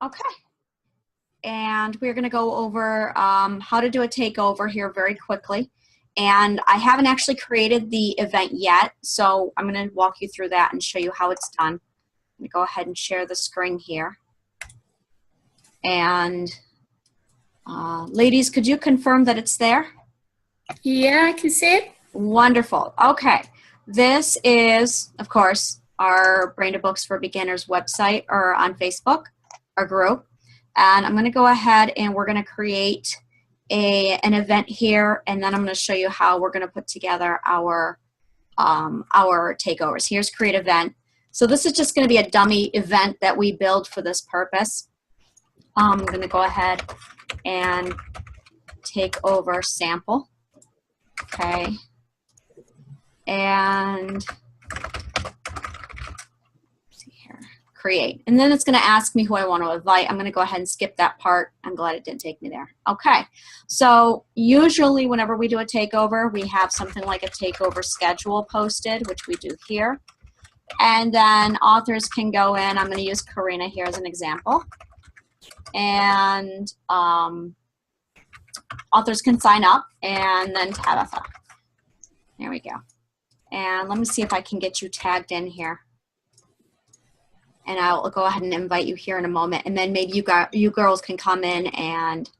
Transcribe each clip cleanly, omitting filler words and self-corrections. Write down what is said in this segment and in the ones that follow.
Okay. And we're going to go over how to do a takeover here very quickly. And I haven't actually created the event yet, so I'm going to walk you through that and show you how it's done. I'm going to go ahead and share the screen here. And ladies, could you confirm that it's there? Yeah, I can see it. Wonderful. Okay. This is, of course, our Branded Books for Beginners website, or on Facebook, our group. And I'm going to go ahead and we're going to create an event here, and then I'm going to show you how we're going to put together our takeovers. Here's create event. So this is just going to be a dummy event that we build for this purpose. I'm going to go ahead and take over sample. Okay. And see here, create. And then it's going to ask me who I want to invite. I'm going to go ahead and skip that part. I'm glad it didn't take me there. Okay. So usually whenever we do a takeover, we have something like a takeover schedule posted, which we do here. And then authors can go in. I'm going to use Karina here as an example. And authors can sign up, and then Tabitha. There we go. And let me see if I can get you tagged in here. And I'll go ahead and invite you here in a moment. And then maybe you girls can come in and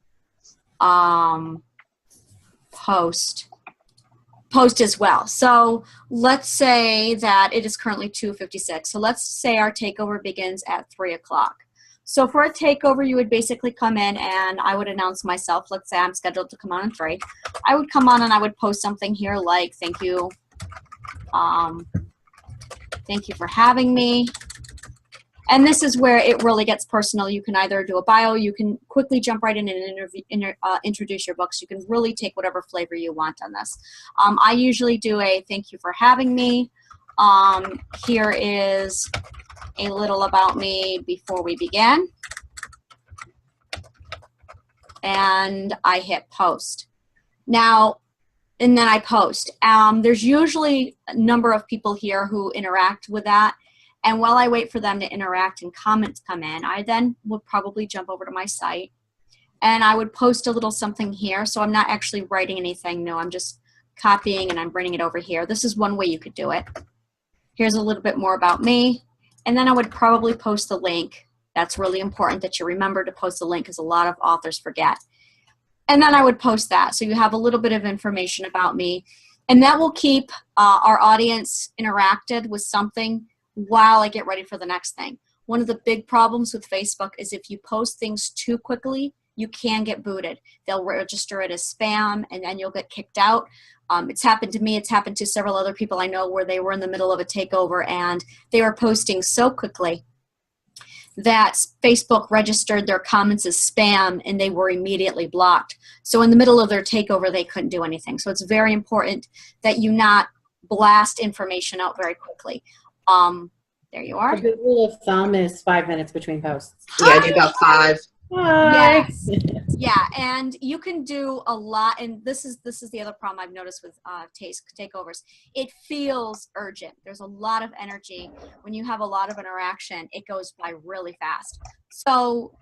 post as well. So let's say that it is currently 2:56. So let's say our takeover begins at 3 o'clock. So for a takeover, you would basically come in and I would announce myself. Let's say I'm scheduled to come on at 3. I would come on and I would post something here like, thank you for having me. And this is where it really gets personal. You can either do a bio, you can quickly jump right in and introduce your books. You can really take whatever flavor you want on this. I usually do a thank you for having me. Here is a little about me before we begin. And I hit post. Now, and then I post. There's usually a number of people here who interact with that. And while I wait for them to interact and comments come in, I then would probably jump over to my site and I would post a little something here. So I'm not actually writing anything. No, I'm just copying and I'm bringing it over here. This is one way you could do it. Here's a little bit more about me. And then I would probably post the link. That's really important that you remember to post the link because a lot of authors forget. And then I would post that. So you have a little bit of information about me. And that will keep our audience interacted with something while I get ready for the next thing. One of the big problems with Facebook is if you post things too quickly, you can get booted. They'll register it as spam and then you'll get kicked out. It's happened to me. It's happened to several other people I know where they were in the middle of a takeover and they were posting so quickly that Facebook registered their comments as spam and they were immediately blocked. So in the middle of their takeover, they couldn't do anything. So it's very important that you not blast information out very quickly. There you are. A good rule of thumb is 5 minutes between posts. Yeah, I do about 5. Yes. Yeah, and you can do a lot, and this is the other problem I've noticed with takeovers. It feels urgent. There's a lot of energy. When you have a lot of interaction, it goes by really fast. So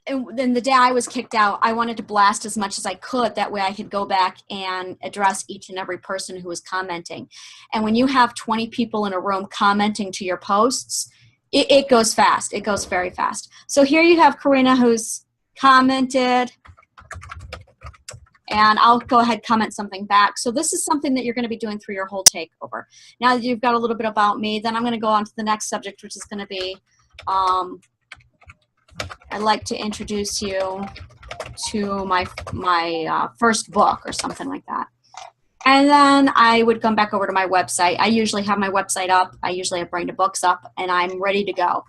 and then the day I was kicked out, I wanted to blast as much as I could. That way I could go back and address each and every person who was commenting. And when you have 20 people in a room commenting to your posts, it goes fast. It goes very fast. So here you have Karina who's commented. And I'll go ahead and comment something back. So this is something that you're going to be doing through your whole takeover. Now that you've got a little bit about me, then I'm going to go on to the next subject, which is going to be I'd like to introduce you to my first book or something like that. And then I would come back over to my website. I usually have my website up. I usually have Branded Books up, and I'm ready to go.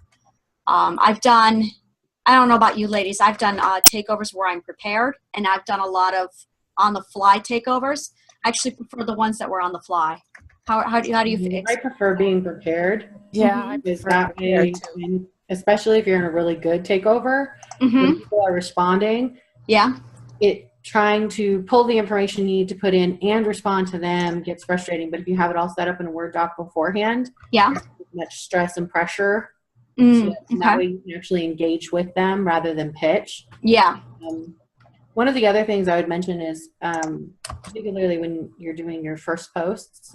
I've done, I don't know about you ladies, I've done takeovers where I'm prepared, and I've done a lot of on-the-fly takeovers. I actually prefer the ones that were on the fly. How do you feel? I prefer being prepared. Yeah, I Because prefer that way, especially if you're in a really good takeover, when people are responding, trying to pull the information you need to put in and respond to them gets frustrating. But if you have it all set up in a Word doc beforehand, there's much stress and pressure So that way you can actually engage with them rather than pitch. Yeah. One of the other things I would mention is, particularly when you're doing your first posts,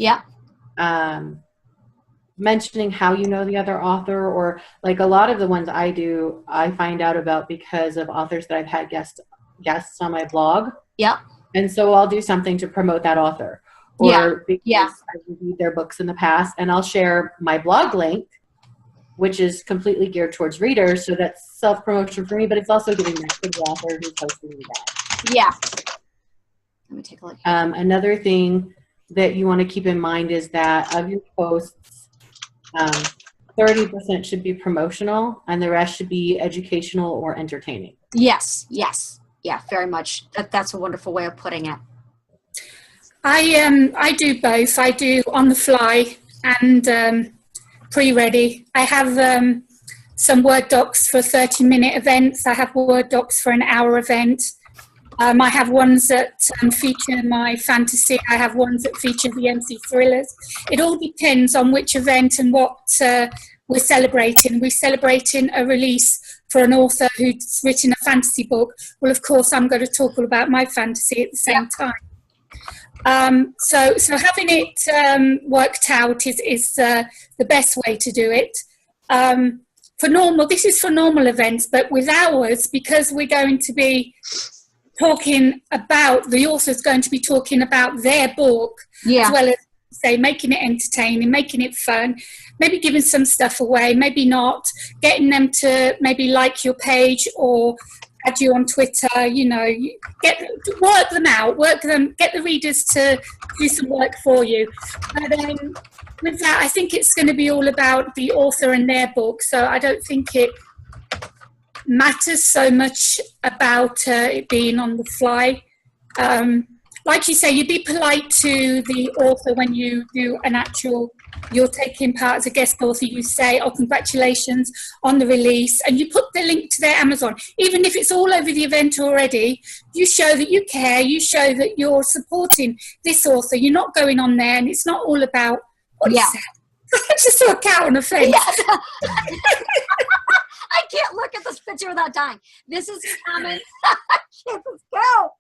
mentioning how you know the other author, or like a lot of the ones I do, I find out about because of authors that I've had guests on my blog. Yeah. And so I'll do something to promote that author, or because I've reviewed their books in the past, and I'll share my blog link, which is completely geared towards readers. So that's self-promotion for me, but it's also giving back to the author who's hosting the event. Yeah. Let me take a look. Another thing that you want to keep in mind is that of your posts, 30% should be promotional and the rest should be educational or entertaining. Yes. Yes. Yeah, very much. That's a wonderful way of putting it. I do both. I do on the fly and pre-ready. I have some Word docs for 30-minute events. I have Word docs for an hour event. I have ones that feature my fantasy. I have ones that feature the MC thrillers. It all depends on which event and what we're celebrating. We're celebrating a release for an author who's written a fantasy book. Well, of course, I'm going to talk all about my fantasy at the same time. So having it worked out is the best way to do it. This is for normal events, but with ours, because we're going to be talking about, the author's going to be talking about their book, as well as, say, making it entertaining, making it fun, maybe giving some stuff away, maybe not, getting them to maybe like your page or add you on Twitter, work them out, get the readers to do some work for you. But with that, I think it's going to be all about the author and their book, so I don't think it matters so much about it being on the fly. Like you say, you be polite to the author when you do you're taking part as a guest author. You say, oh, congratulations on the release, and you put the link to their Amazon. Even if it's all over the event already, you show that you care, you show that you're supporting this author. You're not going on there, and it's not all about, what is that? I just saw a cat on a fence. Yes. I can't look at this picture without dying. This is common. Let's go.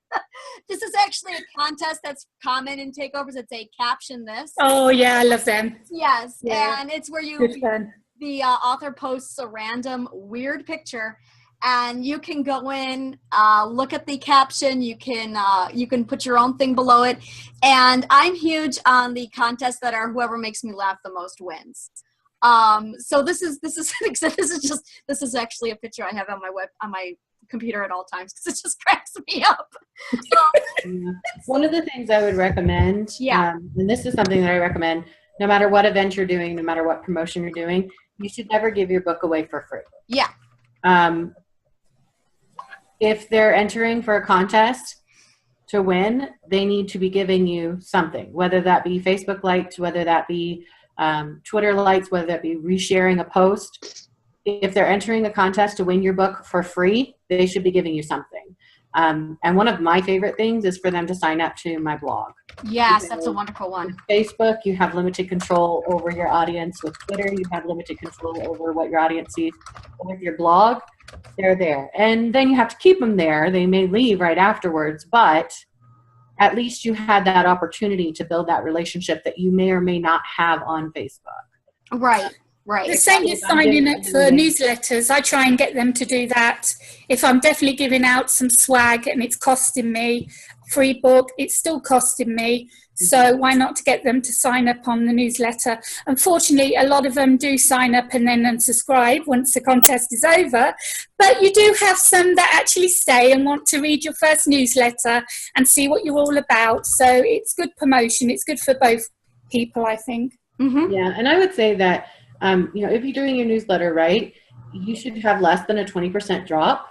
This is actually a contest that's common in takeovers. It's a caption this. Oh yeah, I love them. Yes, yeah. And it's where the author posts a random weird picture, and you can go in, look at the caption. You can put your own thing below it. And I'm huge on the contests that are whoever makes me laugh the most wins. So this is actually a picture I have on my computer at all times because it just cracks me up. One of the things I would recommend, and this is something that I recommend, no matter what event you're doing, no matter what promotion you're doing, you should never give your book away for free. Yeah. If they're entering for a contest to win, they need to be giving you something, whether that be Facebook likes, whether that be Twitter likes, whether that be resharing a post. If they're entering a contest to win your book for free, they should be giving you something. And one of my favorite things is for them to sign up to my blog. Yes, that's a wonderful one. With Facebook, you have limited control over your audience. With Twitter, you have limited control over what your audience sees. But with your blog, they're there. And then you have to keep them there. They may leave right afterwards, but at least you had that opportunity to build that relationship that you may or may not have on Facebook. Right. Right. The same as signing up for newsletters. I try and get them to do that. If I'm definitely giving out some swag and it's costing me a free book, it's still costing me. So why not to get them to sign up on the newsletter? Unfortunately, a lot of them do sign up and then unsubscribe once the contest is over. But you do have some that actually stay and want to read your first newsletter and see what you're all about. So it's good promotion. It's good for both people, I think. Mm-hmm. Yeah, and I would say that if you're doing your newsletter right, you should have less than a 20% drop,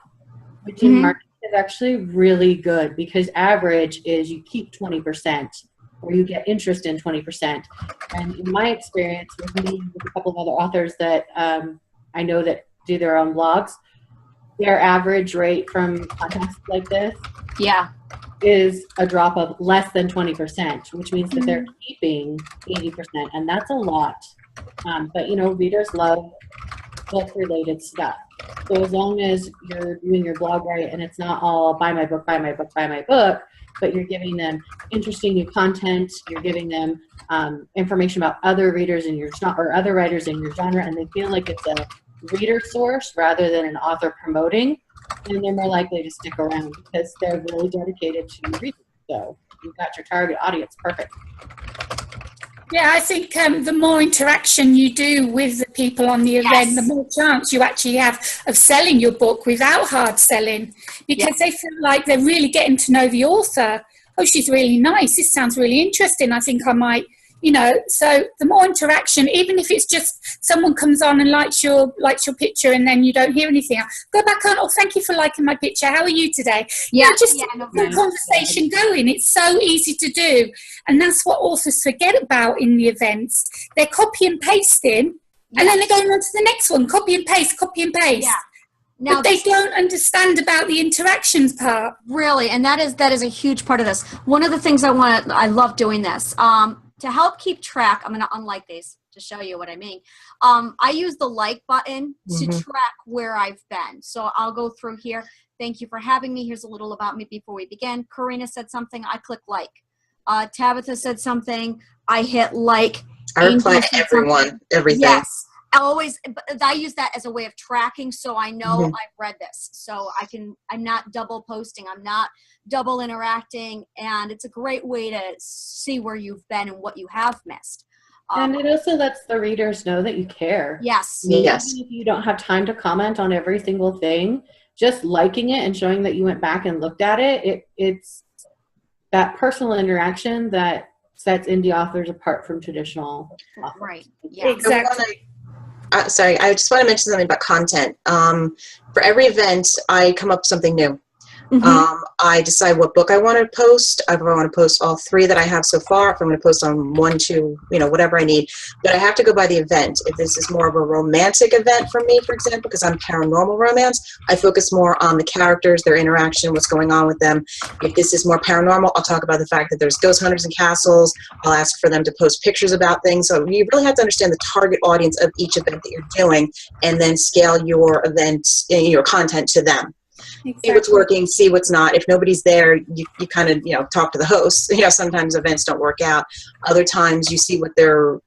which in marketing is actually really good because average is you keep 20% or you get interest in 20%. And in my experience with me and with a couple of other authors that I know that do their own blogs, their average rate from contests like this is a drop of less than 20%, which means that they're keeping 80%, and that's a lot. But readers love book related stuff. So as long as you're doing your blog right and it's not all buy my book, buy my book, buy my book, but you're giving them interesting new content, you're giving them information about other readers in your or other writers in your genre, and they feel like it's a reader source rather than an author promoting, and they're more likely to stick around because they're really dedicated to reading. So you've got your target audience perfect. Yeah, I think the more interaction you do with the people on the event, Yes. the more chance you actually have of selling your book without hard selling, because they feel like they're really getting to know the author. Oh, she's really nice. This sounds really interesting. I think I might, so the more interaction, even if it's just someone comes on and likes your picture and then you don't hear anything, go back on, oh, thank you for liking my picture. How are you today? Just the conversation going. It's so easy to do. And that's what authors forget about in the events. They're copy and pasting, and then they're going on to the next one, copy and paste. Yeah. Now, but they don't understand about the interactions part. Really, and that is a huge part of this. One of the things I love doing this. To help keep track, I'm going to unlike these to show you what I mean. I use the like button to track where I've been. So I'll go through here. Thank you for having me. Here's a little about me before we begin. Karina said something. I click like. Tabitha said something. I hit like. I reply to everyone, everything. Yes. I use that as a way of tracking, so I know I've read this. So I'm not double posting, I'm not double interacting, and it's a great way to see where you've been and what you have missed. And it also lets the readers know that you care. Yes. Yes. Even if you don't have time to comment on every single thing, just liking it and showing that you went back and looked at it, it's that personal interaction that sets indie authors apart from traditional authors. Right. Yeah. Exactly. Sorry, I just want to mention something about content. For every event, I come up with something new. I decide what book I want to post. If I want to post all 3 that I have so far, if I'm going to post on 1, 2, whatever I need. But I have to go by the event. If this is more of a romantic event for me, for example, because I'm paranormal romance, I focus more on the characters, their interaction, what's going on with them. If this is more paranormal, I'll talk about the fact that there's ghost hunters and castles. I'll ask for them to post pictures about things. So you really have to understand the target audience of each event that you're doing, and then scale your event, your content to them. Exactly. See what's working, see what's not. If nobody's there, you kind of, talk to the hosts. Sometimes events don't work out. Other times you see what they're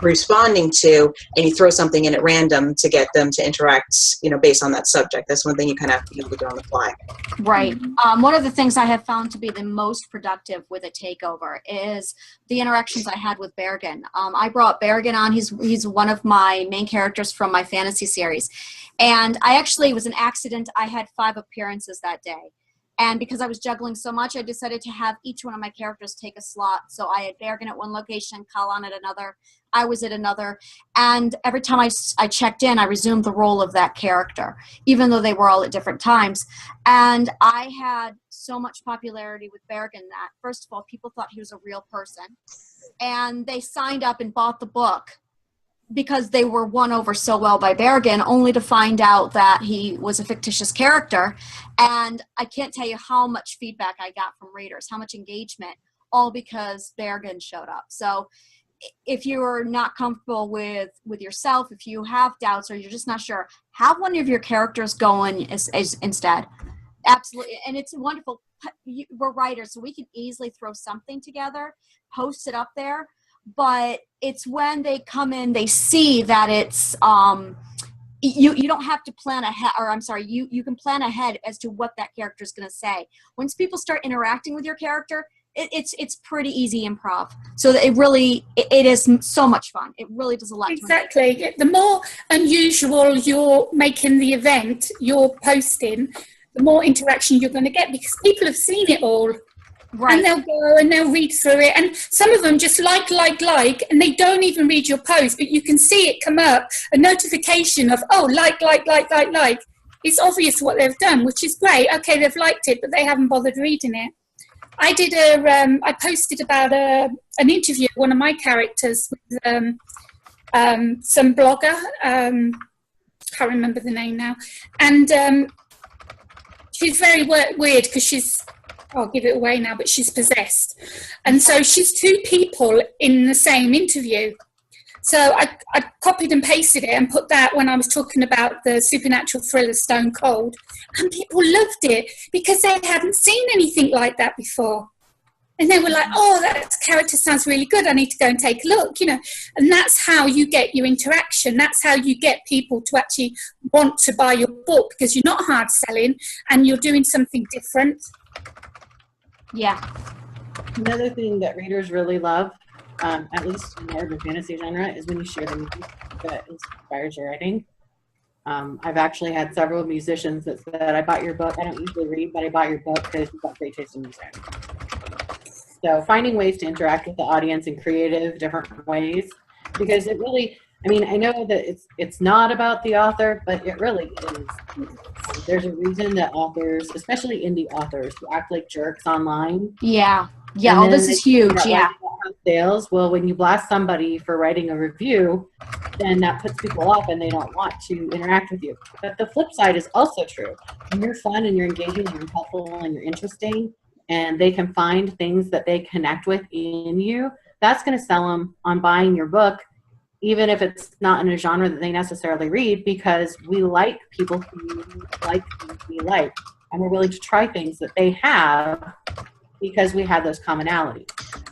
responding to, and you throw something in at random to get them to interact, based on that subject. That's one thing you kind of have to be able to do on the fly. Right. One of the things I have found to be the most productive with a takeover is the interactions I had with Bergen. I brought Bergen on. He's one of my main characters from my fantasy series. And it was an accident. I had 5 appearances that day. And because I was juggling so much, I decided to have each one of my characters take a slot. So I had Bergen at one location, Kalan at another, I was at another. And every time I checked in, I resumed the role of that character, even though they were all at different times. And I had so much popularity with Bergen that, first of all, people thought he was a real person. And they signed up and bought the book because they were won over so well by Bergen, only to find out that he was a fictitious character. And I can't tell you how much feedback I got from readers, how much engagement, all because Bergen showed up. So if you're not comfortable with yourself, if you have doubts or you're just not sure, have one of your characters going as instead. Absolutely. And it's wonderful. We're writers, so we can easily throw something together, post it up there. But it's when they come in, they see that it's you don't have to plan ahead, or I'm sorry, you can plan ahead as to what that character is going to say. Once people start interacting with your character, it's pretty easy improv. So it is so much fun. It really does a lot. Exactly. The more unusual you're making the event, you're posting, the more interaction you're going to get, because people have seen it all. Right. And they'll go and they'll read through it. And some of them just like, and they don't even read your post, but you can see it come up, a notification of, oh, like. It's obvious what they've done, which is great. Okay, they've liked it, but they haven't bothered reading it. I posted about an interview of one of my characters with some blogger, can't remember the name now. And she's very weird because I'll give it away now, but she's possessed. And so she's 2 people in the same interview. So I copied and pasted it and put that when I was talking about the supernatural thriller Stone Cold, and people loved it because they hadn't seen anything like that before. And they were like, oh, that character sounds really good. I need to go and take a look, you know. And that's how you get your interaction. That's how you get people to actually want to buy your book, because you're not hard selling and you're doing something different. Yeah. Another thing that readers really love, at least in the urban fantasy genre, is when you share the music that inspires your writing. I've actually had several musicians that said, I bought your book. I don't usually read, but I bought your book because you've got great taste in music. So finding ways to interact with the audience in creative, different ways, because it really, I mean, I know that it's not about the author, but it really is. There's a reason that authors, especially indie authors, who act like jerks online. Yeah. Yeah. Oh, this is huge. Yeah. Sales. Well, when you blast somebody for writing a review, then that puts people off and they don't want to interact with you. But the flip side is also true. When you're fun and you're engaging and you're helpful and you're interesting, and they can find things that they connect with in you, that's going to sell them on buying your book, even if it's not in a genre that they necessarily read, because we like people who like things we like, and we're willing to try things that they have because we have those commonalities.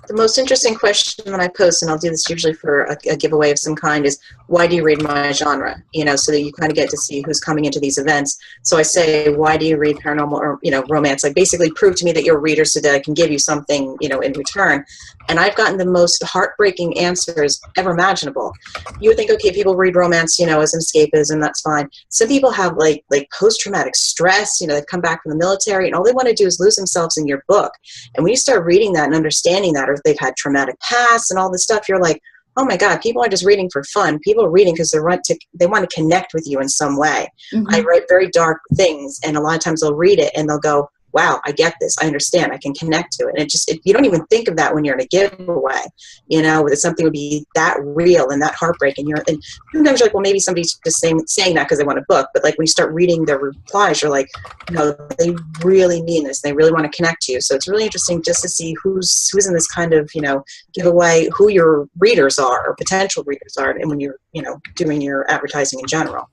The most interesting question when I post, and I'll do this usually for a giveaway of some kind, is why do you read my genre? You know, so that you kind of get to see who's coming into these events. So I say, why do you read paranormal or, you know, romance? Like, basically prove to me that you're a reader so that I can give you something, you know, in return. And I've gotten the most heartbreaking answers ever imaginable. You would think, okay, people read romance, you know, as an escapism, that's fine. Some people have like post-traumatic stress, you know, they've come back from the military and all they want to do is lose themselves in your book. And when you start reading that and understanding that, or if they've had traumatic past and all this stuff, you're like, oh my God, people aren't just reading for fun. People are reading because they want to connect with you in some way. Mm-hmm. I write very dark things, and a lot of times they'll read it and they'll go, wow, I get this. I understand. I can connect to it. And you don't even think of that when you're in a giveaway, you know, that something would be that real and that heartbreaking. And sometimes you're like, well, maybe somebody's just saying that because they want a book. But like when you start reading their replies, you're like, no, they really mean this. They really want to connect to you. So it's really interesting just to see who's in this kind of, you know, giveaway, who your readers are or potential readers are, and when you're, you know, doing your advertising in general.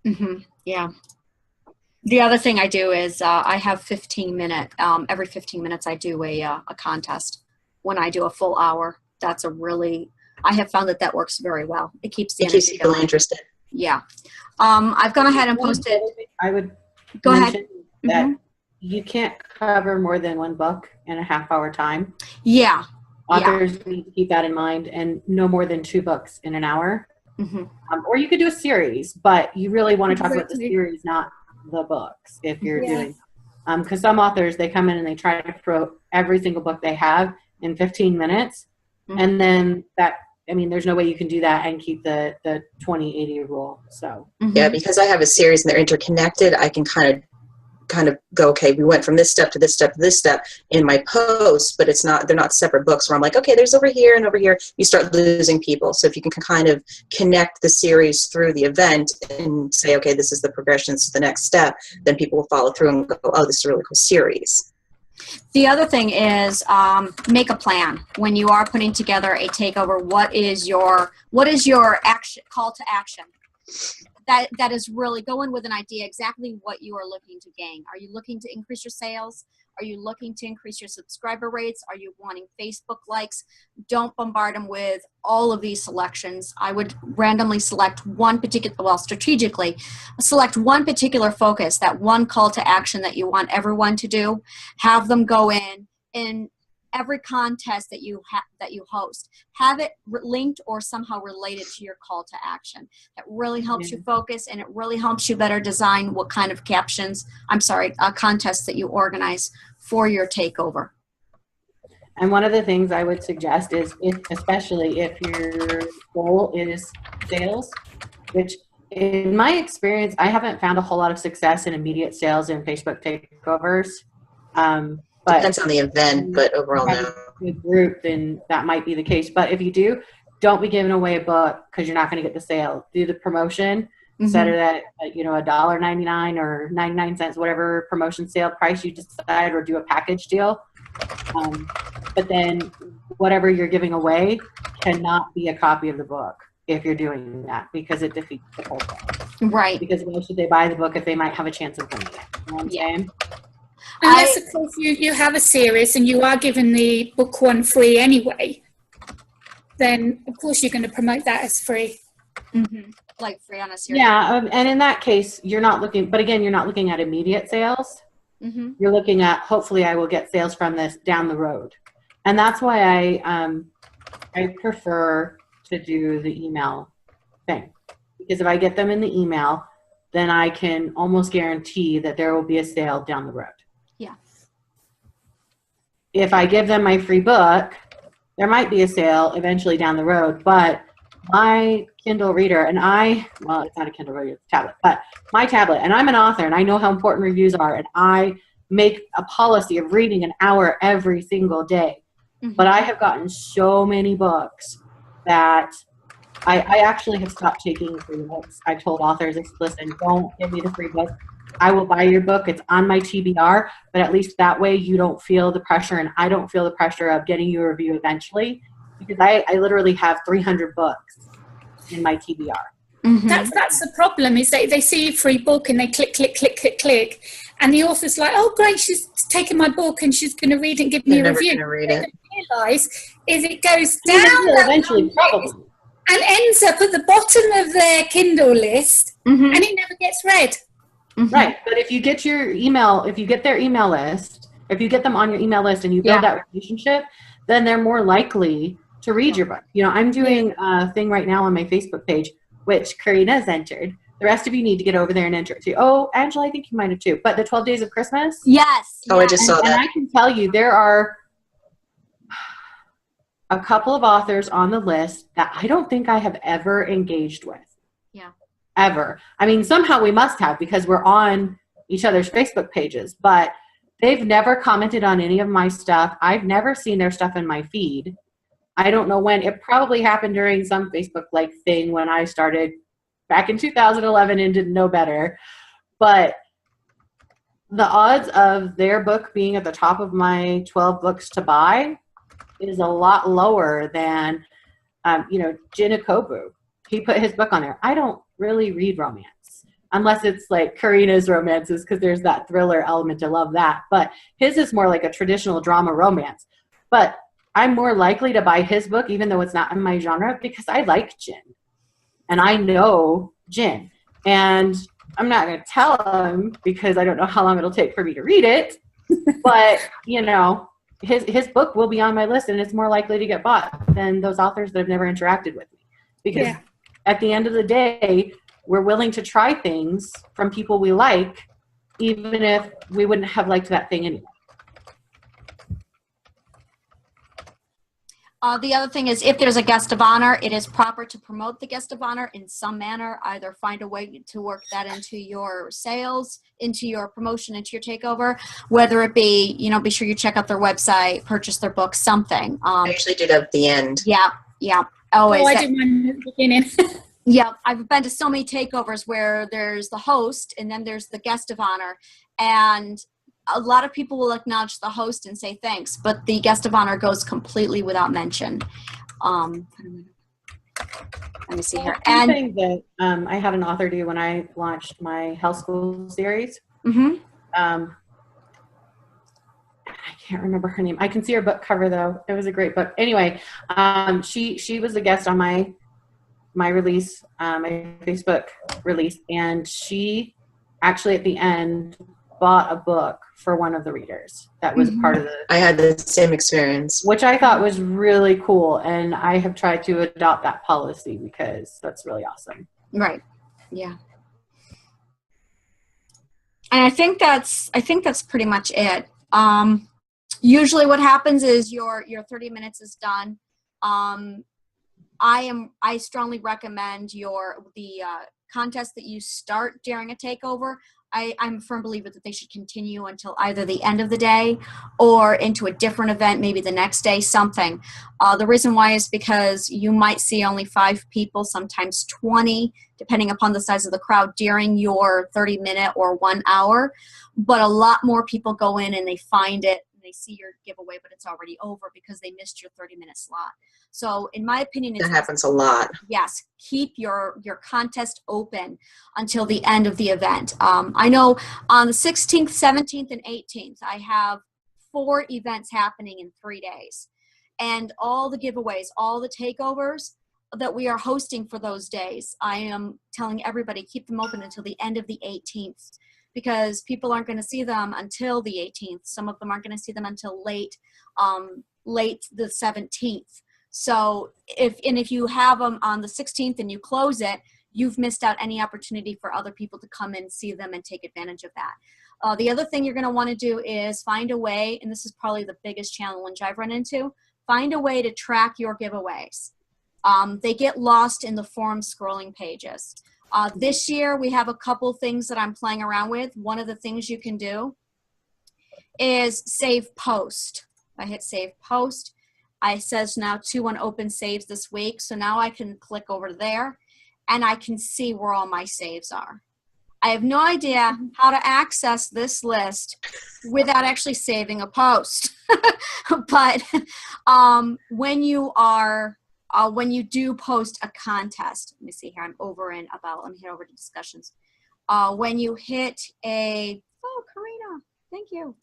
Mm-hmm. Yeah. The other thing I do is I have 15-minute, every 15 minutes I do a contest. When I do a full hour, I have found that works very well. It keeps people interested. Yeah. I've gone ahead and posted. I would go ahead. That you can't cover more than one book in a half-hour time. Yeah. Authors need to keep that in mind, and no more than 2 books in an hour. Mm-hmm. Or you could do a series, but you really want to talk about the series, not the books, if you're doing, because some authors, they come in and they try to throw every single book they have in 15 minutes. Mm-hmm. And then there's no way you can do that and keep the 20-80 rule. So yeah, because I have a series and they're interconnected, I can kind of go, okay, we went from this step to this step to this step in my post, but they're not separate books where I'm like, okay, there's over here and over here. You start losing people. So if you can kind of connect the series through the event and say, okay, this is the progression, this is the next step, then people will follow through and go, oh, this is a really cool series. The other thing is make a plan. When you are putting together a takeover, what is your action, call to action? That is really go in with an idea exactly what you are looking to gain. Are you looking to increase your sales? Are you looking to increase your subscriber rates? Are you wanting Facebook likes? Don't bombard them with all of these selections. I would randomly select strategically select one particular focus, that one call to action that you want everyone to do. Have them go in every contest that you host, have it linked or somehow related to your call to action. That really helps you focus, and it really helps you better design what kind of contests that you organize for your takeover. And one of the things I would suggest is, especially if your goal is sales, which in my experience, I haven't found a whole lot of success in immediate sales in Facebook takeovers. But depends on the event, but overall, no. A group, then that might be the case. But if you do, don't be giving away a book because you're not going to get the sale. Do the promotion, set it at $1.99 or 99 cents, whatever promotion sale price you decide, or do a package deal. But then whatever you're giving away cannot be a copy of the book if you're doing that, because it defeats the whole thing. Right. Because why should they buy the book if they might have a chance of winning it? You know what I'm saying? Unless, of course, you have a series and you are given the book one free anyway, then, of course, you're going to promote that as free. Mm-hmm. Like free on a series. Yeah, and in that case, you're not looking, but again, you're not looking at immediate sales. Mm-hmm. You're looking at, hopefully I will get sales from this down the road. And that's why I prefer to do the email thing. Because if I get them in the email, then I can almost guarantee that there will be a sale down the road. Yeah. If I give them my free book, there might be a sale eventually down the road, but my Kindle reader and well, it's not a Kindle reader, it's a tablet, but my tablet, and I'm an author and I know how important reviews are, and I make a policy of reading an hour every single day. Mm-hmm. But I have gotten so many books that I actually have stopped taking free books. I told authors, listen, don't give me the free book. I will buy your book. It's on my TBR, but at least that way you don't feel the pressure, and I don't feel the pressure of getting you a review eventually, because I literally have 300 books in my TBR. Mm-hmm. That's the problem, is they see a free book and they click, and the author's like, oh great, she's taken my book and she's going to read it and give me a review. Never read it. What they realise is it goes down that Eventually, probably. and ends up at the bottom of their Kindle list, Mm-hmm. and it never gets read. Mm-hmm. Right, but if you get their email list, if you get them on your email list and you build that relationship, then they're more likely to read your book. You know, I'm doing a thing right now on my Facebook page, which Karina's entered. The rest of you need to get over there and enter it too. Oh, Angela, I think you might have too. But the 12 Days of Christmas? Yes. Oh, I just saw And that. I can tell you there are a couple of authors on the list that I don't think I have ever engaged with. Yeah. Ever. I mean, somehow we must have, because we're on each other's Facebook pages, but they've never commented on any of my stuff. I've never seen their stuff in my feed. I don't know when. It probably happened during some Facebook-like thing when I started back in 2011 and didn't know better. But the odds of their book being at the top of my 12 books to buy is a lot lower than, Jinakobu. He put his book on there. I don't really read romance unless it's like Karina's romances, because there's that thriller element. I love that. But his is more like a traditional drama romance. But I'm more likely to buy his book, even though it's not in my genre, because I like Jin. And I know Jin. And I'm not going to tell him because I don't know how long it'll take for me to read it. But, his book will be on my list, and it's more likely to get bought than those authors that have never interacted with me. Because at the end of the day, we're willing to try things from people we like, even if we wouldn't have liked that thing anyway. The other thing is, if there's a guest of honor, it is proper to promote the guest of honor in some manner. Either find a way to work that into your sales, into your promotion, into your takeover, whether it be, be sure you check out their website, purchase their book, something. I usually do that at the end. Yeah. Always. Oh, I did mine at the beginning. Yeah, I've been to so many takeovers where there's the host and then there's the guest of honor, and a lot of people will acknowledge the host and say thanks, but the guest of honor goes completely without mention. Let me see here. One thing that I had an author do when I launched my health school series. Mm-hmm. I can't remember her name. I can see her book cover though. It was a great book. Anyway, she was a guest on my release, my Facebook release, and she actually at the end bought a book for one of the readers that was part of the. I had the same experience, which I thought was really cool, and I have tried to adopt that policy because that's really awesome. Right. Yeah. And I think that's pretty much it. Usually what happens is your 30 minutes is done. I strongly recommend the contest that you start during a takeover. I'm a firm believer that they should continue until either the end of the day or into a different event, maybe the next day, something. The reason why is because you might see only 5 people, sometimes 20, depending upon the size of the crowd during your 30-minute or 1 hour. But a lot more people go in and they find it, they see your giveaway, but it's already over because they missed your 30-minute slot. So in my opinion, That happens a lot. yes, keep your contest open until the end of the event. I know on the 16th, 17th, and 18th, I have 4 events happening in 3 days. And all the giveaways, all the takeovers that we are hosting for those days, I am telling everybody, keep them open until the end of the 18th, because people aren't going to see them until the 18th. Some of them aren't going to see them until late the 17th. So if you have them on the 16th and you close it, you've missed out any opportunity for other people to come and see them and take advantage of that. The other thing you're going to want to do is find a way, and this is probably the biggest challenge I've run into, find a way to track your giveaways. They get lost in the forum scrolling pages. This year, we have a couple things that I'm playing around with. One of the things you can do is save post. I hit save post. I says now 2 open saves this week. So now I can click over there and I can see where all my saves are. I have no idea how to access this list without actually saving a post. But when you do post a contest, let me see here, I'm over in about, let me hit over to discussions. When you hit Karina, thank you.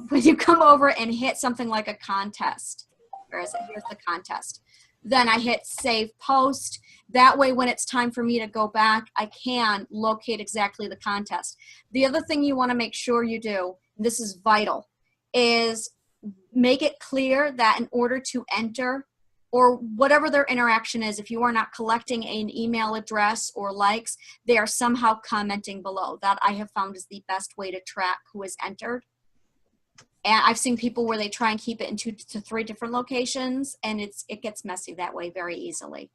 When you come over and hit something like a contest, where is it? Here's the contest. Then I hit save post. That way, when it's time for me to go back, I can locate exactly the contest. The other thing you want to make sure you do, and this is vital, is make it clear that in order to enter, or whatever their interaction is, if you are not collecting an email address or likes, they are somehow commenting below. That I have found is the best way to track who is entered. And I've seen people where they try and keep it in 2 to 3 different locations, and it gets messy that way very easily.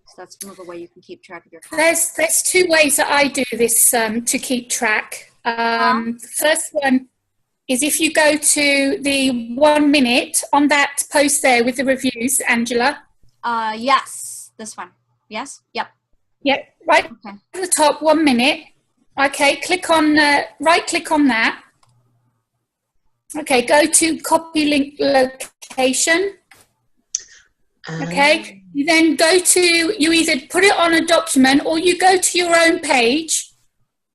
So that's another way you can keep track of your content. There's 2 ways that I do this to keep track. First one is if you go to the 1 minute on that post there with the reviews, Angela. Yes, this one. Yes? Yep. Yep, right Okay. at the top, 1 minute. Okay, click on, right-click on that. Okay, go to copy link location. Okay, you then go to, you either put it on a document or you go to your own page,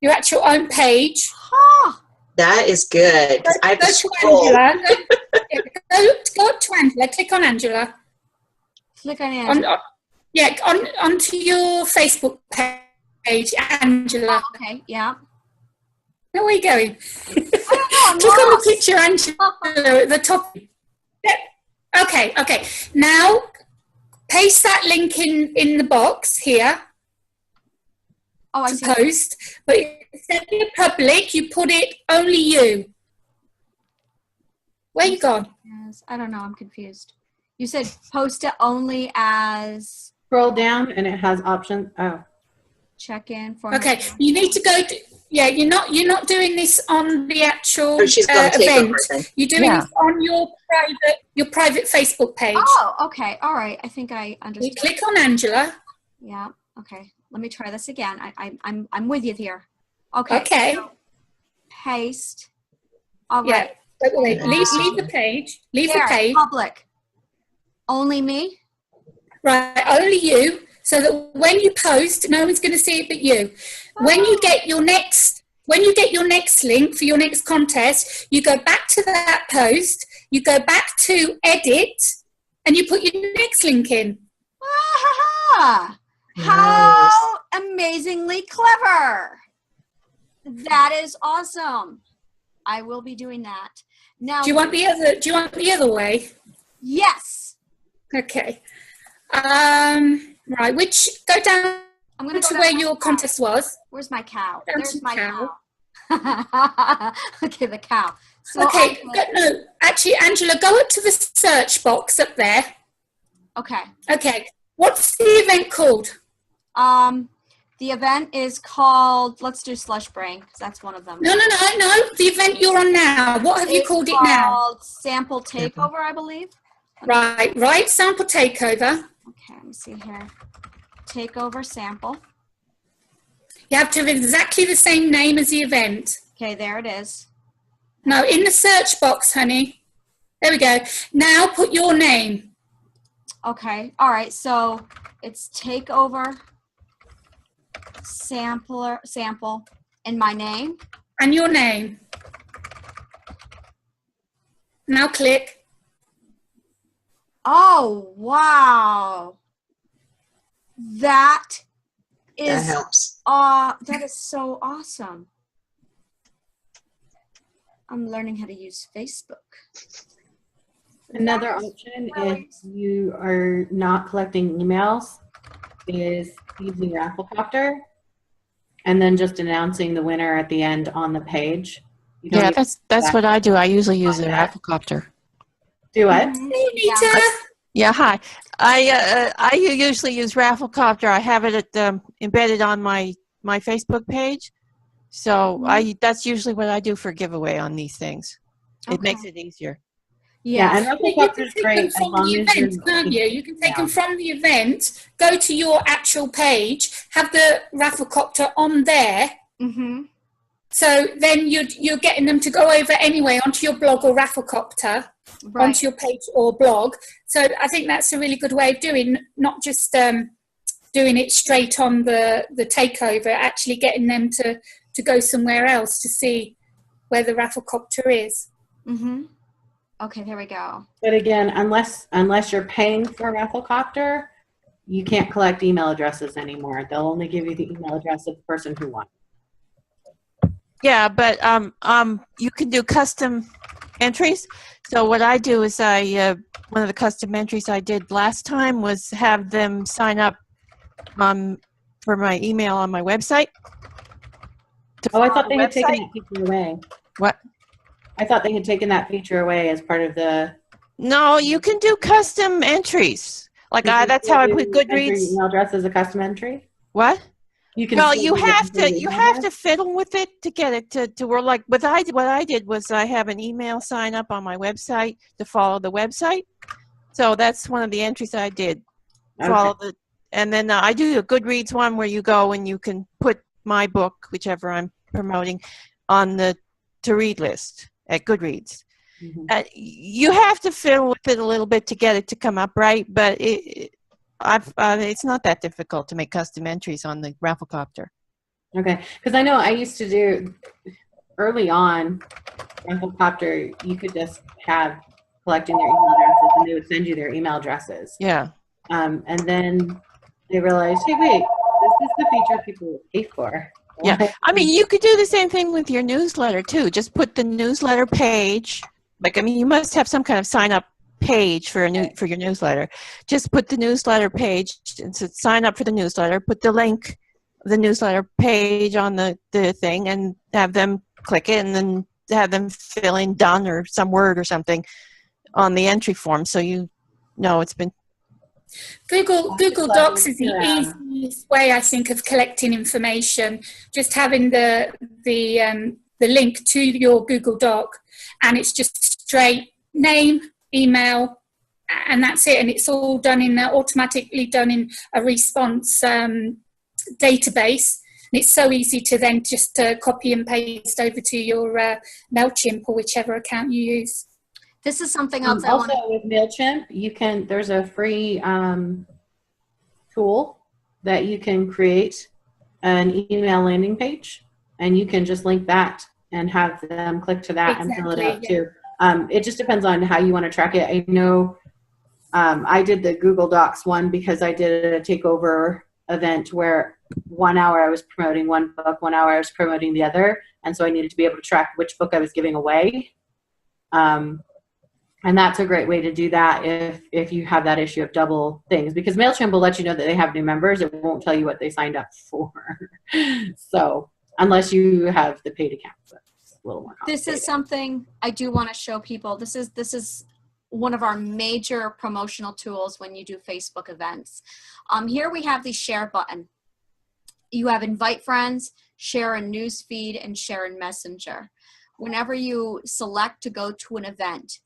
your actual own page. Huh. That is good. 'Cause I have to Go to scroll. Angela. Go to Angela. Click on Angela. Click on Angela. Onto your Facebook page, Angela. Oh, okay, yeah. Where are you going? I don't know, I'm Click on the lost. picture, Angela, at the top. Yep. Okay. Now, paste that link in the box here Oh, I to see. post. But instead of public, you put it only you. Where you gone? Yes, I don't know. I'm confused. You said post it only as Scroll down and it has options. Oh, check-in for. Okay, you need to go to, you're not doing this on the actual Oh, she's going to take over, event. I think. You're doing this on your private Facebook page. Oh, okay. All right. I think I You understand. click on Angela. Yeah. Okay. Let me try this again. I'm with you here. Okay. Okay. So, paste. All Yeah. right. Wait, leave the page. Leave the There, page. public. Only me? Right, only you. So that when you post, no one's going to see it but you. When you get your next link for your next contest, you go back to that post, you go back to edit, and you put your next link in. Ah, how amazingly clever. That is awesome. I will be doing that. Now, Do you want the other way? yes. Okay. Right, go down I'm going to go where down your contest was. Where's my cow? Down There's to my cow. cow. Okay, the cow. So Okay, actually, Angela, go up to the search box up there. Okay. Okay, what's the event called? The event is called, let's do Slush Brain, because that's one of them. No, the event you're on now. What have you called it now? Called Sample Takeover, I believe. Right, sample takeover. Okay, let me see here. Takeover sample. You have to have exactly the same name as the event. Okay, there it is. No, in the search box, honey. There we go. Now put your name. Okay. All right. So it's Takeover sample in my name. And your name. Now click. Oh, wow. That That is helps. that is so awesome. I'm learning how to use Facebook. Another That's option, really- if you are not collecting emails, is using Rafflecopter and then just announcing the winner at the end on the page. You don't Yeah, even that's what I do. I usually use the that. Rafflecopter. do it. Mhm. Hey, Yeah. Nita. Yeah, hi. I usually use Rafflecopter. I have it embedded on my Facebook page. So that's usually what I do for giveaway on these things. It makes Okay. it easier. Yeah, and Yes. You Rafflecopter can is take great them as from long the as you're. event, can't you? You can take Yeah. them from the event, go to your actual page, have the Rafflecopter on there. Mm-hmm. So then you're getting them to go over anyway onto your blog or Rafflecopter, Right. onto your page or blog. So I think that's a really good way of doing, not just doing it straight on the takeover, actually getting them to go somewhere else to see where the Rafflecopter is. Mm-hmm. Okay, there we go. But again, unless you're paying for Rafflecopter, you can't collect email addresses anymore. They'll only give you the email address of the person who won. Yeah, but you can do custom entries. So what I do is one of the custom entries I did last time was have them sign up for my email on my website. Oh, I thought the they had taken website. that feature away. What? I thought they had taken that feature away as part of the. No, you can do custom entries. Like that's how I put Enter your Goodreads. email address as a custom entry. What? You can. Well, still you do it have under your to email address? fiddle with it to get it to work. Like what I did was I have an email sign up on my website to follow the website. So that's one of the entries I did. Follow Okay. and then I do a Goodreads one where you go and you can put my book, whichever I'm promoting, on the to read list at Goodreads. Mhm. You have to fiddle with it a little bit to get it to come up right, but it's not that difficult to make custom entries on the Rafflecopter. Okay, because I know I used to do early on Rafflecopter. You could just have collecting their email addresses, and they would send you their email addresses. Yeah. And then they realized, hey, wait, this is the feature people would pay for. Yeah, I mean, you could do the same thing with your newsletter too. Just put the newsletter page. Like, I mean, you must have some kind of sign up page for your newsletter. Just put the newsletter page and so sign up for the newsletter. Put the link, the newsletter page on the thing, and have them click it, and then have them fill in done or some word or something on the entry form, so you know it's been. Google Docs is the easiest way, I think, of collecting information. Just having the link to your Google Doc, and it's just straight name, email, and that's it. And it's all done automatically done in a response database. And it's so easy to then just copy and paste over to your MailChimp or whichever account you use. This is something else I Also want. with MailChimp, there's a free tool that you can create an email landing page, and you can just link that and have them click to that and fill it out too. It just depends on how you want to track it. I know I did the Google Docs one because I did a takeover event where 1 hour I was promoting one book, 1 hour I was promoting the other, and so I needed to be able to track which book I was giving away. And that's a great way to do that if you have that issue of double things, because MailChimp will let you know that they have new members. It won't tell you what they signed up for. So unless you have the paid account, it's a little more complicated. This is something I do want to show people. This is one of our major promotional tools when you do Facebook events. Here we have the share button. You have invite friends, share in news feed, and share in Messenger. Whenever you select to go to an event,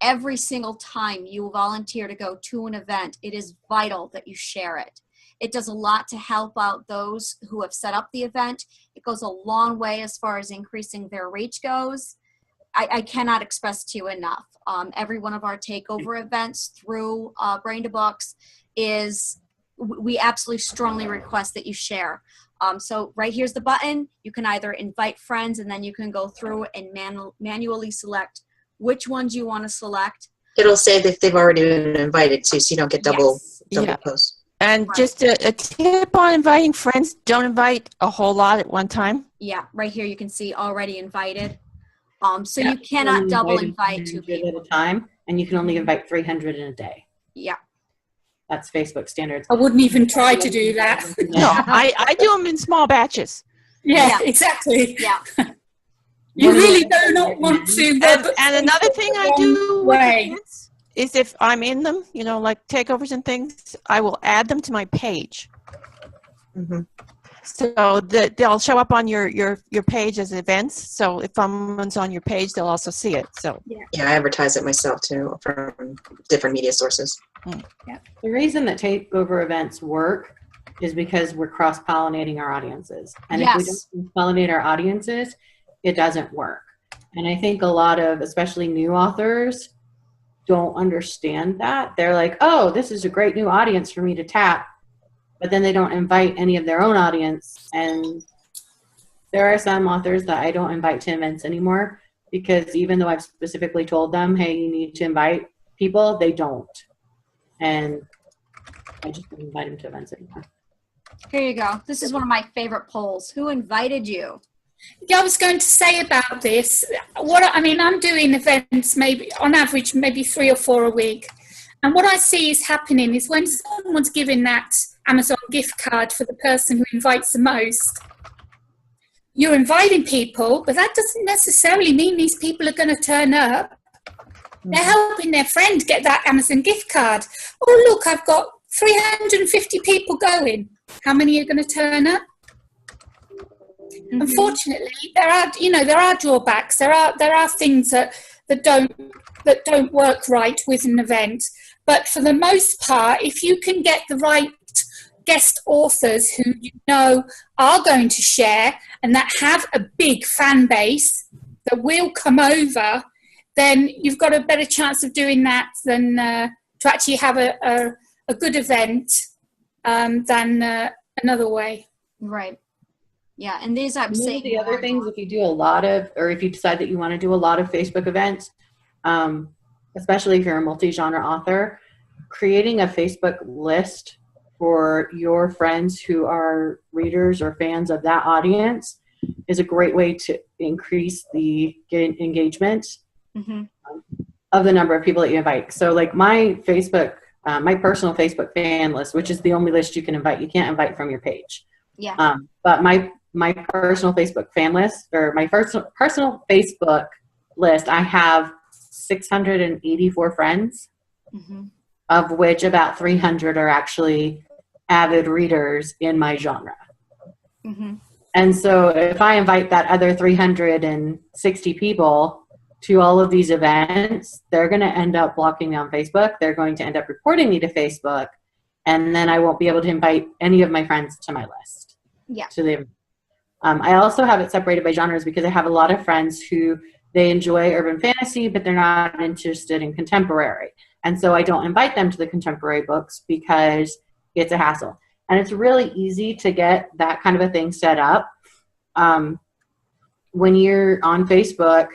every single time you volunteer to go to an event, it is vital that you share it. It does a lot to help out those who have set up the event. It goes a long way as far as increasing their reach goes. I cannot express to you enough. Every one of our takeover events through Brain to Books we absolutely strongly request that you share. So right here's the button. You can either invite friends, and then you can go through and manually select which ones you want to select. It'll say if they've already been invited too, so you don't get double Yeah. posts. And Right. just a tip on inviting friends, don't invite a whole lot at one time. Yeah, right here you can see already invited. So Yeah, you cannot only double invite invite 2 300 people. at a time, and you can only invite 300 in a day. Yeah. That's Facebook standards. I wouldn't even try to do that. No, I do them in small batches. Yeah, Yeah. exactly. Yeah. You really do not want to. And another thing I do with way. events is if I'm in them, you know, like takeovers and things, I will add them to my page. Mm-hmm. So that they'll show up on your page as events. So if someone's on your page, they'll also see it. So Yeah, I advertise it myself too from different media sources. The reason that takeover events work is because we're cross-pollinating our audiences. And if we Yes. don't pollinate our audiences, it doesn't work. And I think a lot of, especially new authors, don't understand that. They're like, oh, this is a great new audience for me to tap. But then they don't invite any of their own audience. And there are some authors that I don't invite to events anymore because even though I've specifically told them, hey, you need to invite people, they don't. And I just don't invite them to events anymore. Here you go. This is one of my favorite polls. Who invited you? Yeah, I was going to say about this. I'm doing events maybe on average, maybe 3 or 4 a week. And what I see is happening is when someone's giving that Amazon gift card for the person who invites the most, you're inviting people, but that doesn't necessarily mean these people are going to turn up. They're helping their friend get that Amazon gift card. Oh, look, I've got 350 people going. How many are going to turn up? Unfortunately, there are drawbacks. There are things that don't work right with an event. But for the most part, if you can get the right guest authors who you know are going to share and that have a big fan base that will come over, then you've got a better chance of doing that than to actually have a good event than another way. Right. Yeah, and these I'm One of saying. the other things, if you do a lot of, or if you decide that you want to do a lot of Facebook events, especially if you're a multi-genre author, creating a Facebook list for your friends who are readers or fans of that audience is a great way to increase the engagement of the number of people that you invite. So like my Facebook, my personal Facebook fan list, which is the only list you can invite. You can't invite from your page. Yeah. But my personal Facebook fan list, or my personal Facebook list, I have 684 friends, of which about 300 are actually avid readers in my genre. And so if I invite that other 360 people to all of these events, they're going to end up blocking me on Facebook. They're going to end up reporting me to Facebook. And then I won't be able to invite any of my friends to my list. Yeah. To the I also have it separated by genres because I have a lot of friends who they enjoy urban fantasy, but they're not interested in contemporary. And so I don't invite them to the contemporary books because it's a hassle. And it's really easy to get that kind of a thing set up. When you're on Facebook,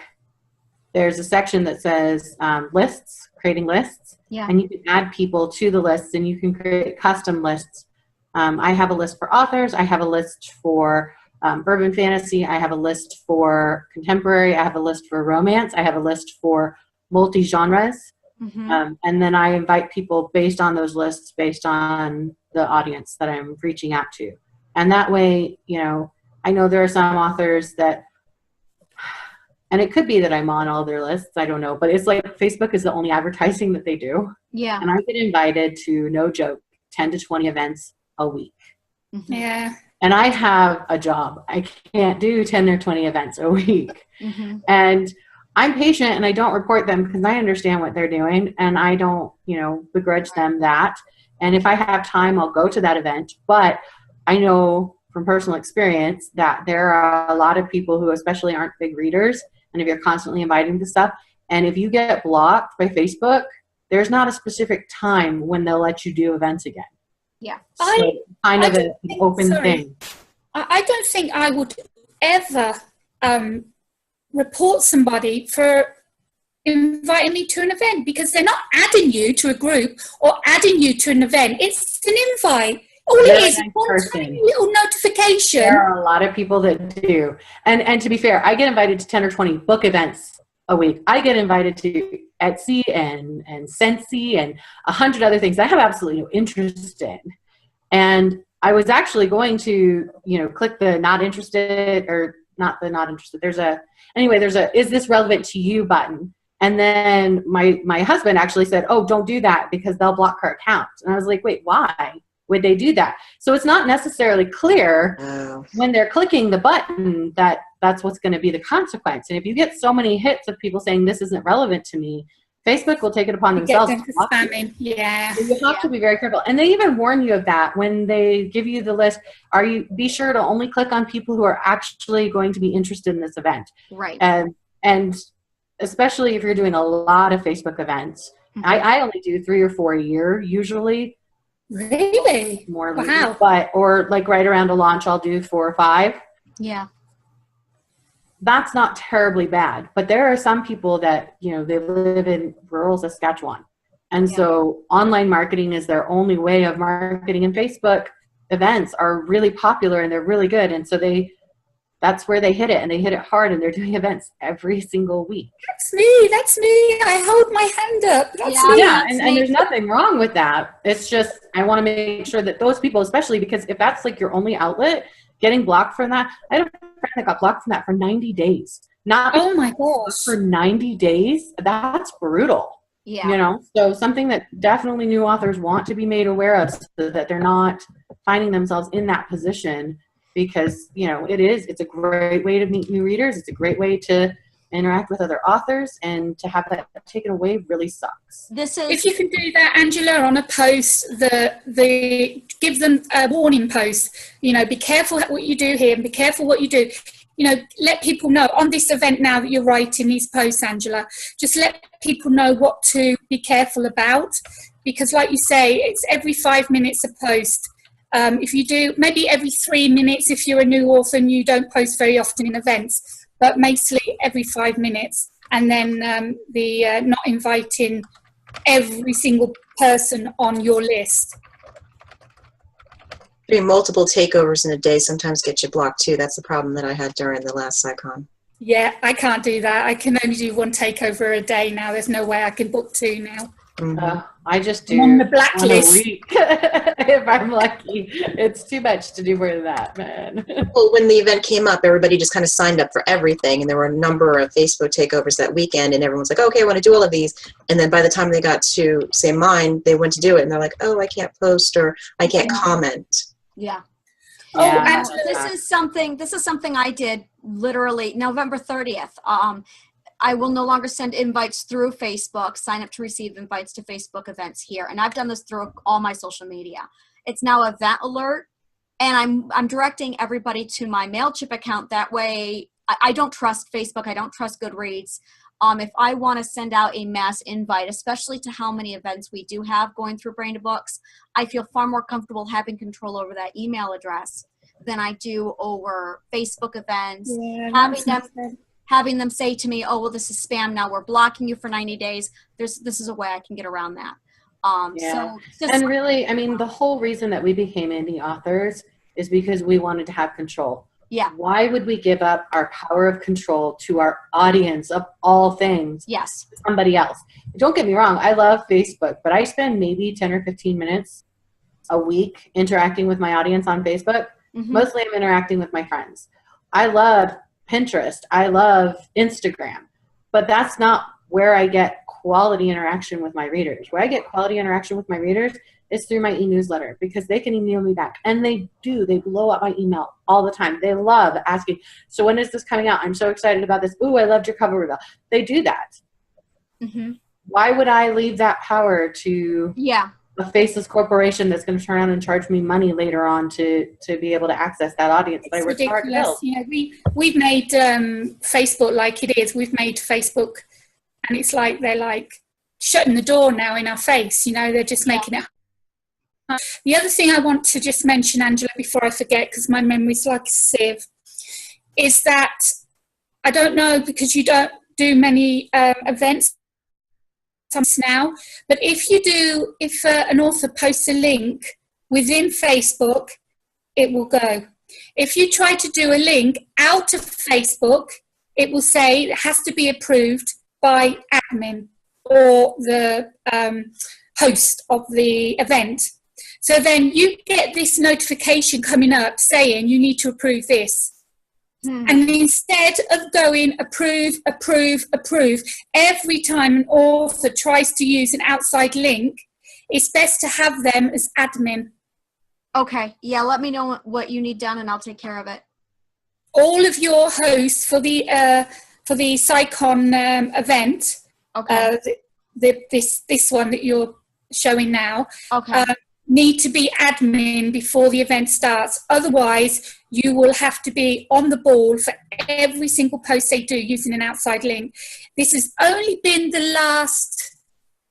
there's a section that says lists, creating lists. Yeah. And you can add people to the lists and you can create custom lists. I have a list for authors. I have a list for urban fantasy. I have a list for contemporary. I have a list for romance. I have a list for multi-genres. And then I invite people based on those lists, based on the audience that I'm reaching out to. And that way, you know, I know there are some authors that, and it could be that I'm on all their lists, I don't know, but it's like Facebook is the only advertising that they do. Yeah. And I get invited to, no joke, 10 to 20 events a week. Yeah. And I have a job. I can't do 10 or 20 events a week. And I'm patient and I don't report them because I understand what they're doing and I don't, you know, begrudge them that. And if I have time, I'll go to that event. But I know from personal experience that there are a lot of people who especially aren't big readers and if you're constantly inviting to stuff, and if you get blocked by Facebook, there's not a specific time when they'll let you do events again. Yeah. So kind of an open thing. I don't think I would ever report somebody for inviting me to an event, because they're not adding you to a group or adding you to an event. It's an invite. All it is one tiny little notification. There are a lot of people that do. And to be fair, I get invited to 10 or 20 book events a week. I get invited to Etsy and Scentsy and 100 other things I have absolutely no interest in. And I was actually going to, click the not interested, or not the not interested. There's a is this relevant to you button. And then my husband actually said, oh, don't do that because they'll block her account. And I was like, wait, why would they do that? So it's not necessarily clear when they're clicking the button that that's what's going to be the consequence. And if you get so many hits of people saying this isn't relevant to me, Facebook will take it upon themselves to block you. Yeah. So you have to be very careful. And they even warn you of that when they give you the list. Be sure to only click on people who are actually going to be interested in this event. Right. And especially if you're doing a lot of Facebook events. Mm-hmm. I only do 3 or 4 a year usually. Really? More. Wow. Or like right around a launch, I'll do 4 or 5. Yeah. That's not terribly bad. But there are some people that, they live in rural Saskatchewan. And so online marketing is their only way of marketing. And Facebook events are really popular and they're really good. And so that's where they hit it, and they hit it hard, and they're doing events every single week. That's me. I hold my hand up. And there's nothing wrong with that. It's just, I want to make sure that those people, especially because if that's like your only outlet, getting blocked from that. I had a friend that got blocked from that for 90 days. Oh my gosh. For 90 days, that's brutal. Yeah. So something that definitely new authors want to be made aware of, so that they're not finding themselves in that position. Because, it's a great way to meet new readers. It's a great way to interact with other authors, and to have that taken away really sucks. If you can do that, Angela, on a post, give them a warning post, be careful what you do here and be careful what you do. Let people know on this event now that you're writing these posts, Angela, just let people know what to be careful about. Because like you say, it's every 5 minutes a post. If you do, maybe every 3 minutes if you're a new author and you don't post very often in events, but mostly every 5 minutes. And then the not inviting every single person on your list. Doing multiple takeovers in a day sometimes gets you blocked too. That's the problem that I had during the last SciCon. Yeah, I can't do that. I can only do 1 takeover a day now. There's no way I can book 2 now. Mm-hmm. I just do on the blacklist. 1 a week if I'm lucky. It's too much to do more than that, man. Well, when the event came up, everybody just kind of signed up for everything, and there were a number of Facebook takeovers that weekend, and everyone's like, okay, I want to do all of these. And then by the time they got to, say, mine, they went to do it, and they're like, oh, I can't post, or I can't comment. Yeah. Yeah. This is something I did literally November 30th. I will no longer send invites through Facebook, sign up to receive invites to Facebook events here. And I've done this through all my social media. It's now event alert, and I'm directing everybody to my MailChimp account. That way, I don't trust Facebook. I don't trust Goodreads. If I want to send out a mass invite, especially to how many events we do have going through Brain to Books, I feel far more comfortable having control over that email address than I do over Facebook events. Yeah, having them say to me, oh, well, this is spam now, we're blocking you for 90 days. This is a way I can get around that. And really, the whole reason that we became indie authors is because we wanted to have control. Yeah. Why would we give up our power of control to our audience of all things? Yes. To somebody else. Don't get me wrong, I love Facebook, but I spend maybe 10 or 15 minutes a week interacting with my audience on Facebook. Mm-hmm. Mostly I'm interacting with my friends. I love Pinterest. I love Instagram. But that's not where I get quality interaction with my readers. Where I get quality interaction with my readers is through my e-newsletter, because they can email me back. And they do. They blow up my email all the time. They love asking, so when is this coming out? I'm so excited about this. Ooh, I loved your cover reveal. They do that. Mm-hmm. Why would I leave that power to a faceless corporation that's going to turn around and charge me money later on to be able to access that audience that I worked hard to build. You know, we've made Facebook like it is. We've made Facebook, and it's like they're like shutting the door now in our face. You know, they're just making it. The other thing I want to just mention, Angela, before I forget, because my memory's like a sieve, is that I don't know, because you don't do many events now, but if an author posts a link within Facebook, it will go. If you try to do a link out of Facebook, it will say it has to be approved by admin or the host of the event. So then you get this notification coming up saying you need to approve this. And instead of going approve, approve, approve, every time an author tries to use an outside link, it's best to have them as admin. Okay. Yeah, let me know what you need done and I'll take care of it. All of your hosts for the SciCon event, Okay. This one that you're showing now, Okay. need to be admin before the event starts. Otherwise, you will have to be on the ball for every single post they do using an outside link. This has only been the last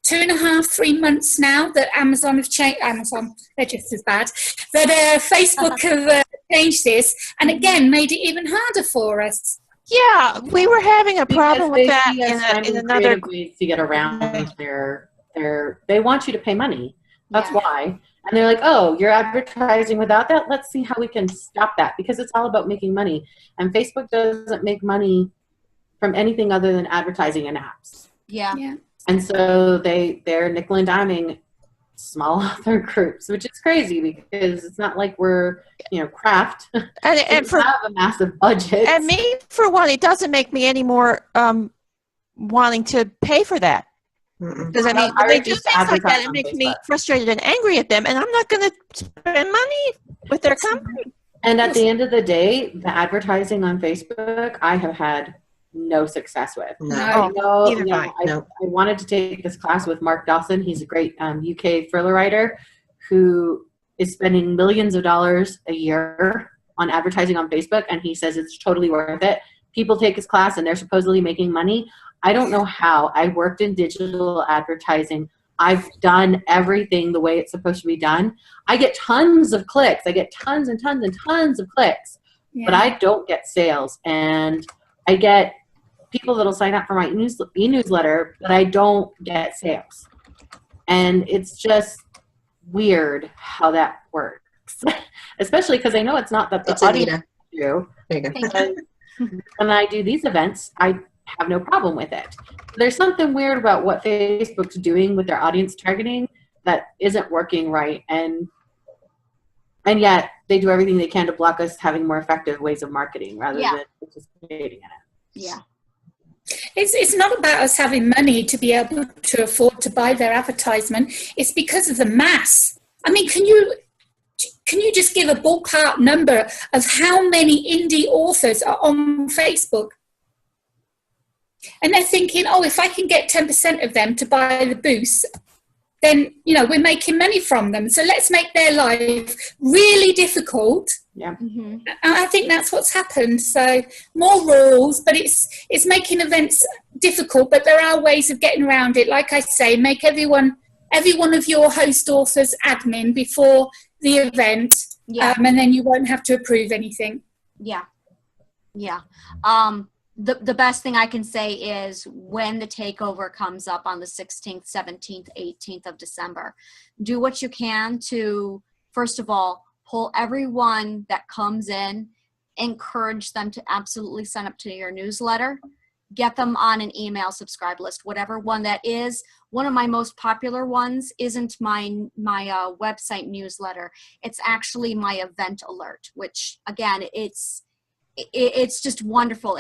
2.5, 3 months now that Amazon have changed. Amazon, they're just as bad. But Facebook have changed this, and again made it even harder for us. Yeah, we were having a problem with that in another ways to get around they want you to pay money. That's why. And they're like, oh, you're advertising without that? Let's see how we can stop that, because it's all about making money. And Facebook doesn't make money from anything other than advertising and apps. Yeah. And so they're nickel and diming small author groups, which is crazy because it's not like we're, craft. And for have a massive budget. And me, for one, it doesn't make me any more wanting to pay for that. Because when they do things like that, it makes me frustrated and angry at them, and I'm not going to spend money with their company. And at the end of the day, the advertising on Facebook, I have had no success with. No. I wanted to take this class with Mark Dawson. He's a great UK thriller writer who is spending millions of dollars a year on advertising on Facebook, and he says it's totally worth it. People take his class, and they're supposedly making money. I don't know how. I worked in digital advertising. I've done everything the way it's supposed to be done. I get tons of clicks. I get tons and tons and tons of clicks, but I don't get sales. And I get people that'll sign up for my e-newsletter, but I don't get sales. And it's just weird how that works, especially because I know it's not that the audience do. There you go. When I do these events, I have no problem with it. There's something weird about what Facebook's doing with their audience targeting that isn't working right, and yet they do everything they can to block us having more effective ways of marketing rather than participating in it. Yeah. It's not about us having money to be able to afford to buy their advertisement. It's because of the mass. I mean, can you just give a ballpark number of how many indie authors are on Facebook? And they're thinking, oh, if I can get 10% of them to buy the boost, then, we're making money from them. So let's make their life really difficult. Yeah. And I think that's what's happened. So more rules, but it's making events difficult, but there are ways of getting around it. Like I say, make every one of your host authors admin before the event, and then you won't have to approve anything. Yeah. The best thing I can say is when the takeover comes up on the 16th, 17th, 18th of December, do what you can to, first of all, pull everyone that comes in, encourage them to absolutely sign up to your newsletter, get them on an email subscribe list, whatever one that is. One of my most popular ones isn't my website newsletter. It's actually my event alert, which again, it's just wonderful.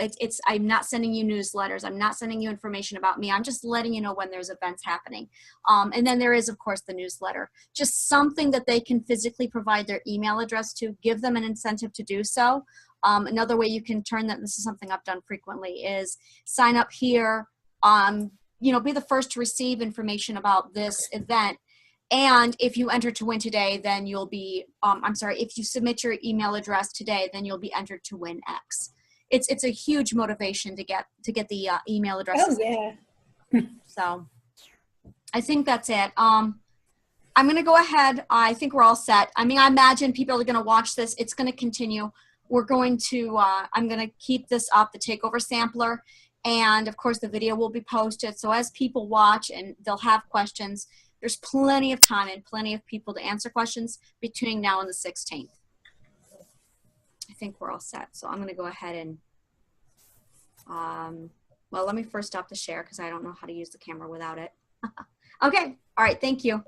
I'm not sending you newsletters. I'm not sending you information about me. I'm just letting you know when there's events happening. And then there is, of course, the newsletter. Just something that they can physically provide their email address to, give them an incentive to do so. Another way you can turn that, this is something I've done frequently, is sign up here, be the first to receive information about this event. And if you enter to win today, then you'll be, if you submit your email address today, then you'll be entered to win X. It's a huge motivation to get the email addresses. Oh, yeah. So I think that's it. I'm going to go ahead. I think we're all set. I mean, I imagine people are going to watch this. It's going to continue. We're going to, I'm going to keep this up, the Takeover Sampler. And of course, the video will be posted. So as people watch and they'll have questions, there's plenty of time and plenty of people to answer questions between now and the 16th. I think we're all set. So I'm going to go ahead and, well, let me first stop the share because I don't know how to use the camera without it. Okay. All right. Thank you.